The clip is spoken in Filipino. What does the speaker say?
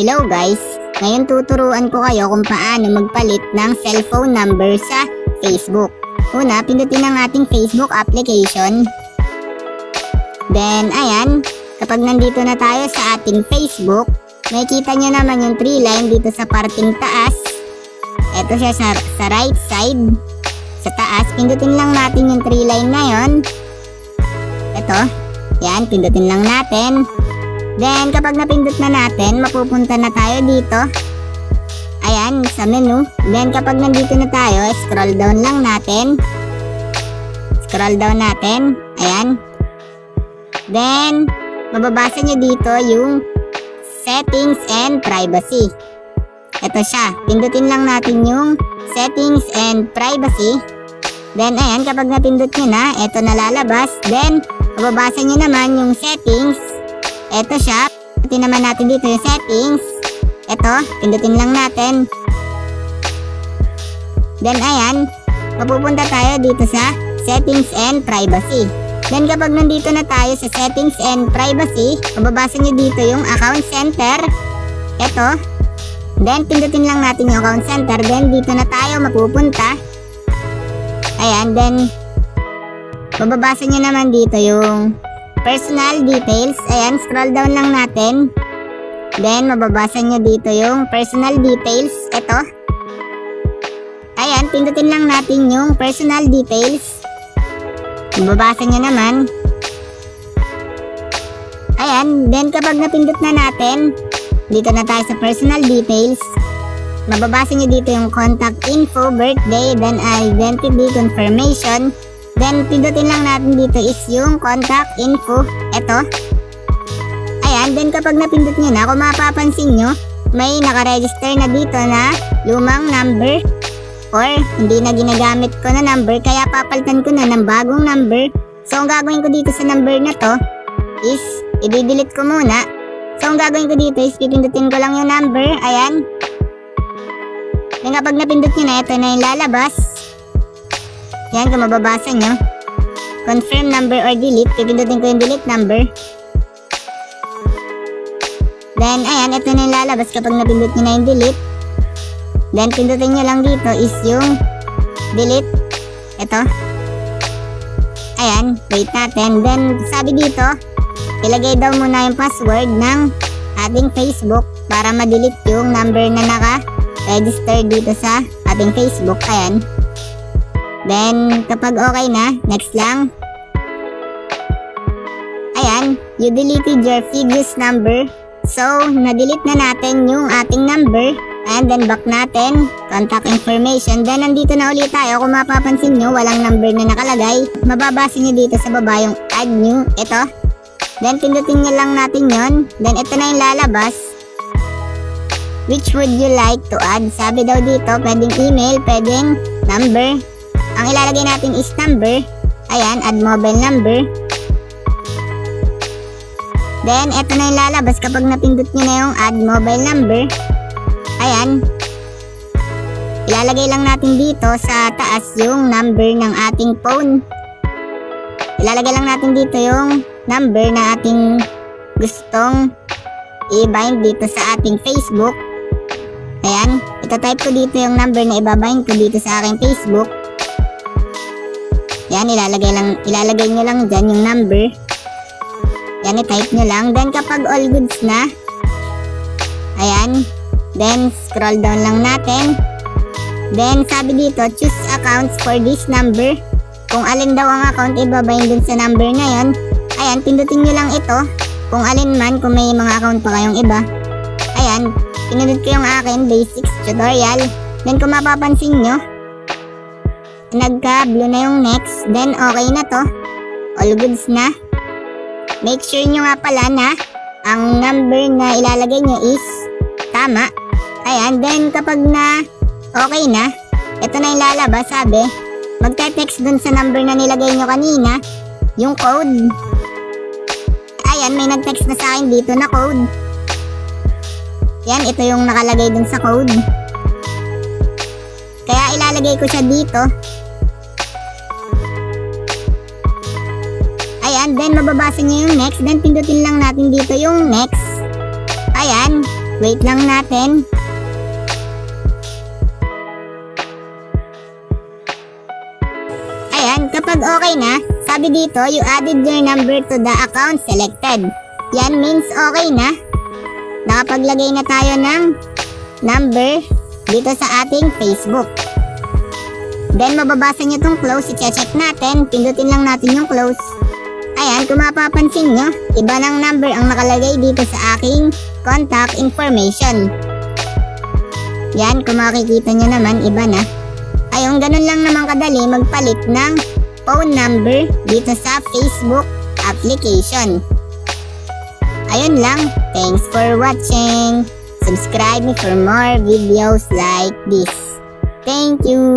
Hello guys! Ngayon tuturuan ko kayo kung paano magpalit ng cellphone number sa Facebook. Una, pindutin ang ating Facebook application. Then, ayan, kapag nandito na tayo sa ating Facebook, makikita nyo naman yung 3 line dito sa parting taas. Ito siya sa right side. Sa taas, pindutin lang natin yung 3 line na yon. Ito, yan, pindutin lang natin. Then, kapag napindot na natin, mapupunta na tayo dito. Ayan, sa menu. Then, kapag nandito na tayo, scroll down lang natin. Scroll down natin. Ayan. Then, mababasa nyo dito yung settings and privacy. Ito siya. Pindutin lang natin yung settings and privacy. Then, ayan, kapag napindot nyo na, ito nalalabas. Then, mababasa nyo naman yung settings. Ito siya. Pindutin naman natin dito yung settings. Ito, pindutin lang natin. Then, ayan, mapupunta tayo dito sa settings and privacy. Then, kapag nandito na tayo sa settings and privacy, mababasa nyo dito yung account center. Ito. Then, pindutin lang natin yung account center. Then, dito na tayo mapupunta. Ayan, then, mababasa nyo naman dito yung personal details. Ayan, scroll down lang natin. Then, mababasa nyo dito yung personal details. Ito. Ayan, pindutin lang natin yung personal details. Mababasa nyo naman. Ayan, then kapag napindot na natin, dito na tayo sa personal details. Mababasa nyo dito yung contact info, birthday, then identity confirmation. Then, pindutin lang natin dito is yung contact info. Ito. Ayan, then kapag napindot nyo na, kung mapapansin nyo, may nakaregister na dito na lumang number or hindi na ginagamit ko na number, kaya papalitan ko na ng bagong number. So, ang gagawin ko dito sa number na to is, i-delete ko muna. So, ang gagawin ko dito is, pipindutin ko lang yung number. Ayan. Then, kapag napindot nyo na, ito na yung lalabas. Yan, kung mababasa nyo. Confirm number or delete. Pipindutin ko yung delete number. Then, ayan, ito na yung lalabas kapag napindot nyo na yung delete. Then, pindutin nyo lang dito is yung delete. Ito. Ayan, wait natin. Then, sabi dito, ilagay daw muna yung password ng ating Facebook para ma-delete yung number na naka-register dito sa ating Facebook. Ayan. Then, kapag okay na, next lang. Ayan, you deleted your previous number. So, na-delete na natin yung ating number. And then, back natin. Contact information. Then, nandito na ulit tayo. Kung mapapansin nyo, walang number na nakalagay. Mababasa nyo dito sa baba yung add new. Ito. Then, pindutin nyo lang natin yon. Then, ito na yung lalabas. Which would you like to add? Sabi daw dito, pwedeng email, pwedeng number. Ang ilalagay natin is number. Ayan, add mobile number. Then, eto na yung lalabas kapag napindot nyo na yung add mobile number. Ayan. Ilalagay lang natin dito sa taas yung number ng ating phone. Ilalagay lang natin dito yung number na ating gustong i-bind dito sa ating Facebook. Ayan. Ito-type ko dito yung number na i-bind ko dito sa aking Facebook. Yan, ilalagay nyo lang dyan yung number. Yan, i-type nyo lang. Then, kapag all goods na, ayan, then, scroll down lang natin. Then, sabi dito, choose accounts for this number. Kung alin daw ang account, ibabayin dun sa number na yon. Ayan, pindutin nyo lang ito. Kung alin man, kung may mga account pa kayong iba. Ayan, pinundot ko yung akin, basics tutorial. Then, kung mapapansin nyo, nagka-blue na yung next. Then, okay na to. All goods na. Make sure nyo nga pala na ang number na ilalagay nyo is tama. Ayan. Then, kapag na okay na, ito na yung lalabas. Sabi, magte-text dun sa number na nilagay nyo kanina yung code. Ayan, may nag-text na sa akin dito na code. Yan, ito yung nakalagay dun sa code. Kaya ilalagay ko siya dito. Ayan, then mababasa nyo yung next. Then pindutin lang natin dito yung next. Ayan. Wait lang natin. Ayan, kapag okay na, sabi dito, you added your number to the account selected. Yan means okay na. Nakapaglagay na tayo ng number dito sa ating Facebook. Then, mababasa nyo itong close. I-check natin. Pindutin lang natin yung close. Ayan, kung mapapansin nyo, iba ng number ang nakalagay dito sa aking contact information. Yan, kung makikita nyo naman, iba na. Ayun, ganun lang naman kadali magpalit ng phone number dito sa Facebook application. Ayun lang. Thanks for watching. Subscribe me for more videos like this. Thank you.